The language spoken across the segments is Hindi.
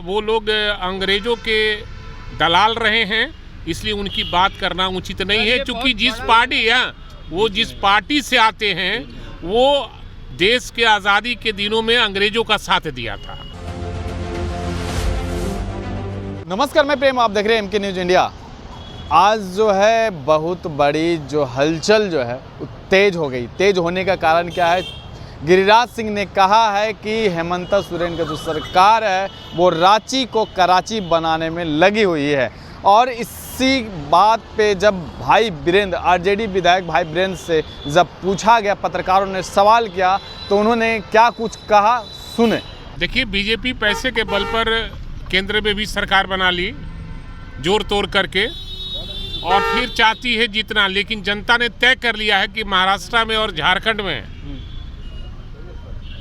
वो लोग अंग्रेजों के दलाल रहे हैं, इसलिए उनकी बात करना उचित नहीं है। क्योंकि जिस पार्टी से आते हैं वो देश के आज़ादी के दिनों में अंग्रेजों का साथ दिया था। नमस्कार, मैं प्रेम, आप देख रहे हैं एमके न्यूज़ इंडिया। आज जो है बहुत बड़ी जो हलचल जो है तेज हो गई। तेज होने का कारण क्या है? गिरिराज सिंह ने कहा है कि हेमंत सोरेन का जो सरकार है वो रांची को कराची बनाने में लगी हुई है। और इसी बात पे जब भाई वीरेंद्र, आरजेडी विधायक भाई वीरेंद्र से जब पूछा गया, पत्रकारों ने सवाल किया तो उन्होंने क्या कुछ कहा, सुने। देखिए, बीजेपी पैसे के बल पर केंद्र में भी सरकार बना ली जोर तोड़ करके, और फिर चाहती है जीतना। लेकिन जनता ने तय कर लिया है कि महाराष्ट्र में और झारखंड में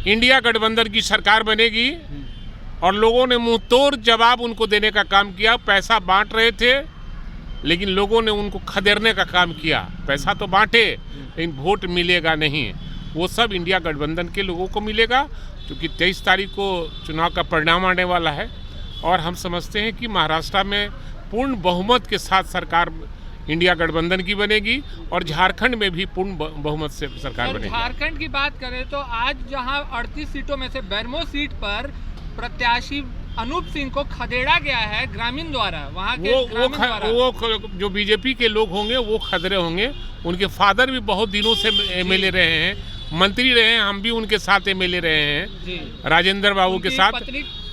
इंडिया गठबंधन की सरकार बनेगी, और लोगों ने मुंह तोड़ जवाब उनको देने का काम किया। पैसा बांट रहे थे लेकिन लोगों ने उनको खदेड़ने का काम किया। पैसा तो बांटे लेकिन वोट मिलेगा नहीं, वो सब इंडिया गठबंधन के लोगों को मिलेगा। क्योंकि 23 तारीख को चुनाव का परिणाम आने वाला है, और हम समझते हैं कि महाराष्ट्र में पूर्ण बहुमत के साथ सरकार इंडिया गठबंधन की बनेगी, और झारखंड में भी पूर्ण बहुमत से सरकार बनेगी। झारखंड की बात करें तो आज जहां 38 सीटों में से बैरमो सीट पर प्रत्याशी अनूप सिंह को खदेड़ा गया है ग्रामीण द्वारा, वहां के वो जो बीजेपी के लोग होंगे वो खदरे होंगे। उनके फादर भी बहुत दिनों से एमएलए रहे हैं, मंत्री रहे हैं, हम भी उनके साथ एमएलए रहे हैं राजेंद्र बाबू के साथ।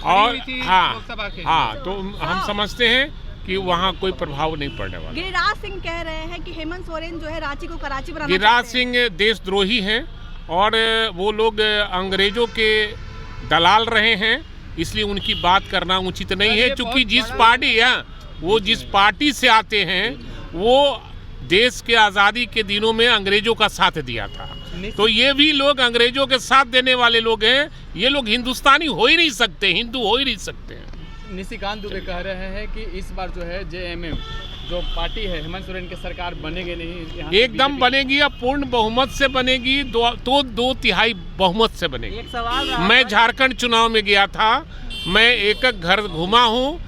और हाँ, तो हम समझते हैं कि वहाँ कोई प्रभाव नहीं पड़ने वाला। गिरिराज सिंह कह रहे हैं कि हेमंत सोरेन जो है रांची को कराची बनाना। गिरिराज सिंह देशद्रोही हैं, और वो लोग अंग्रेजों के दलाल रहे हैं, इसलिए उनकी बात करना उचित नहीं है। क्योंकि जिस पार्टी से आते हैं वो देश के आज़ादी के दिनों में अंग्रेजों का साथ दिया था। तो ये भी लोग अंग्रेजों के साथ देने वाले लोग हैं। ये लोग हिंदुस्तानी हो ही नहीं सकते, हिंदू हो ही नहीं सकते हैं। निशिकांत दुबे कह रहे हैं कि इस बार जो है जेएमएम जो पार्टी है हेमंत सोरेन की सरकार बनेगी नहीं, एकदम बनेगी। अब पूर्ण बहुमत से बनेगी, तो 2/3 बहुमत से बनेगी। एक सवाल, मैं झारखंड चुनाव में गया था, मैं एक घर घुमा हूँ,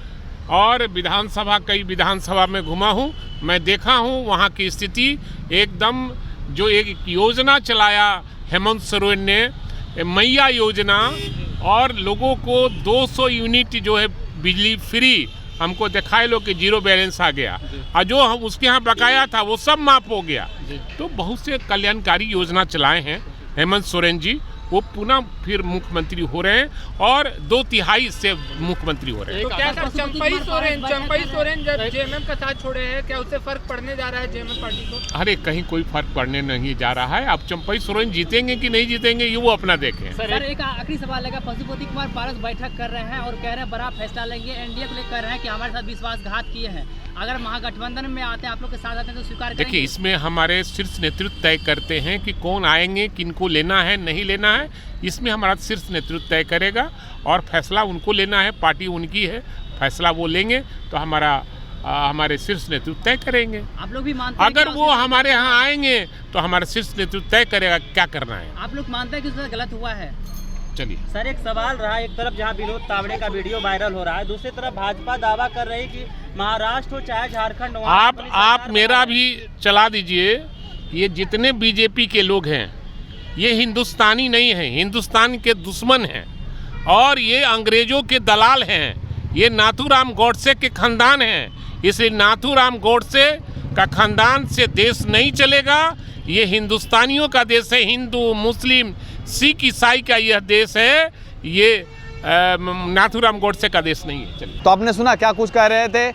और कई विधानसभा में घुमा हूँ। मैं देखा हूँ वहाँ की स्थिति एकदम। जो एक योजना चलाया हेमंत सोरेन ने, मैया योजना, और लोगों को 200 यूनिट जो है बिजली फ्री, हमको दिखाए लो कि 0 बैलेंस आ गया, और जो हम उसके यहाँ बकाया था वो सब माफ हो गया। तो बहुत से कल्याणकारी योजना चलाए हैं हेमंत सोरेन जी। वो पुनः फिर मुख्यमंत्री हो रहे हैं, और 2/3 से मुख्यमंत्री हो रहे हैं। तो क्या चंपई सोरेन जब जेएमएम का साथ छोड़े हैं, क्या उससे फर्क पड़ने जा रहा है जेएमएम पार्टी को? अरे कहीं कोई फर्क पड़ने नहीं जा रहा है। अब चंपई सोरेन जीतेंगे कि नहीं जीतेंगे ये वो अपना देखें। सर, एक आखिरी सवाल है। पशुपति कुमार पारस बैठक कर रहे हैं और कह रहे हैं बड़ा फैसला लेंगे, एनडीए को लेकर कह रहे हैं कि हमारे साथ विश्वासघात किए हैं, अगर महागठबंधन में आते हैं, आप लोग के साथ आते हैं तो स्वीकार करेंगे? देखिए, इसमें हमारे शीर्ष नेतृत्व तय करते हैं कि कौन आएंगे, किनको लेना है, नहीं लेना है। इसमें हमारा शीर्ष नेतृत्व तय करेगा, और फैसला उनको लेना है, पार्टी उनकी है, फैसला वो लेंगे तो हमारे शीर्ष नेतृत्व तय करेंगे। आप लोग भी मानते हैं अगर वो हमारे यहाँ आएंगे तो हमारा शीर्ष नेतृत्व तय करेगा क्या करना है। आप लोग मानते हैं कि उसमें गलत हुआ है? चलिए सर, एक सवाल रहा, एक तरफ जहां विनोद तावड़े का वीडियो वायरल हो रहा है, दूसरी तरफ भाजपा दावा कर रही कि महाराष्ट्र हो चाहे झारखंड हो, आप मेरा भी चला दीजिए। ये जितने बीजेपी के लोग हैं ये हिंदुस्तानी नहीं हैं, हिंदुस्तान के दुश्मन हैं, और ये अंग्रेजों के दलाल हैं। ये नाथूराम गोडसे के खानदान हैं, इसलिए नाथूराम गोडसे का खानदान से देश नहीं चलेगा। ये हिंदुस्तानियों का देश है, हिंदू, मुस्लिम, सिख, ईसाई का यह देश है। ये नाथूराम गोडसे का देश नहीं है। चलिए, तो आपने सुना क्या कुछ कह रहे थे।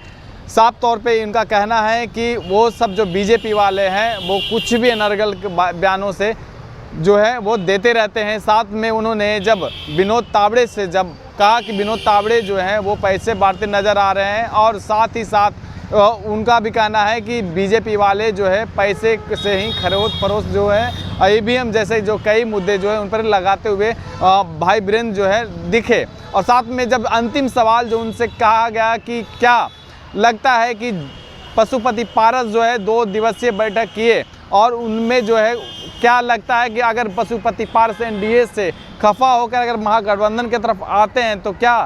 साफ तौर पे इनका कहना है कि वो सब जो बीजेपी वाले हैं वो कुछ भी अनर्गल बयानों से जो है वो देते रहते हैं। साथ में उन्होंने जब विनोद तावड़े से जब कहा कि विनोद तावड़े जो हैं वो पैसे बांटते नज़र आ रहे हैं, और साथ ही साथ उनका भी कहना है कि बीजेपी वाले जो है पैसे से ही खरीद फरोख्त जो है ईवीएम जैसे जो कई मुद्दे जो है उन पर लगाते हुए भाई वीरेंद्र जो है दिखे। और साथ में जब अंतिम सवाल जो उनसे कहा गया कि क्या लगता है कि पशुपति पारस जो है 2 दिवसीय बैठक किए, और उनमें जो है क्या लगता है कि अगर पशुपति पारस एनडीए से खफा होकर अगर महागठबंधन की तरफ आते हैं तो क्या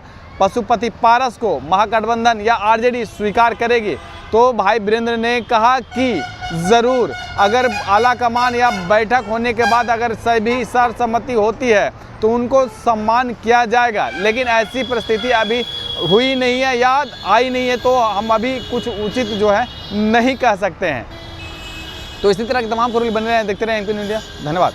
पशुपति पारस को महागठबंधन या आरजेडी स्वीकार करेगी। तो भाई वीरेंद्र ने कहा कि ज़रूर अगर आला कमान या बैठक होने के बाद अगर सभी सर्वसम्मति होती है तो उनको सम्मान किया जाएगा, लेकिन ऐसी परिस्थिति अभी हुई नहीं है या आई नहीं है, तो हम अभी कुछ उचित जो है नहीं कह सकते हैं। तो इसी तरह के तमाम खबरें बने रहें, देखते रहें एमपी न्यूज़ इंडिया। धन्यवाद।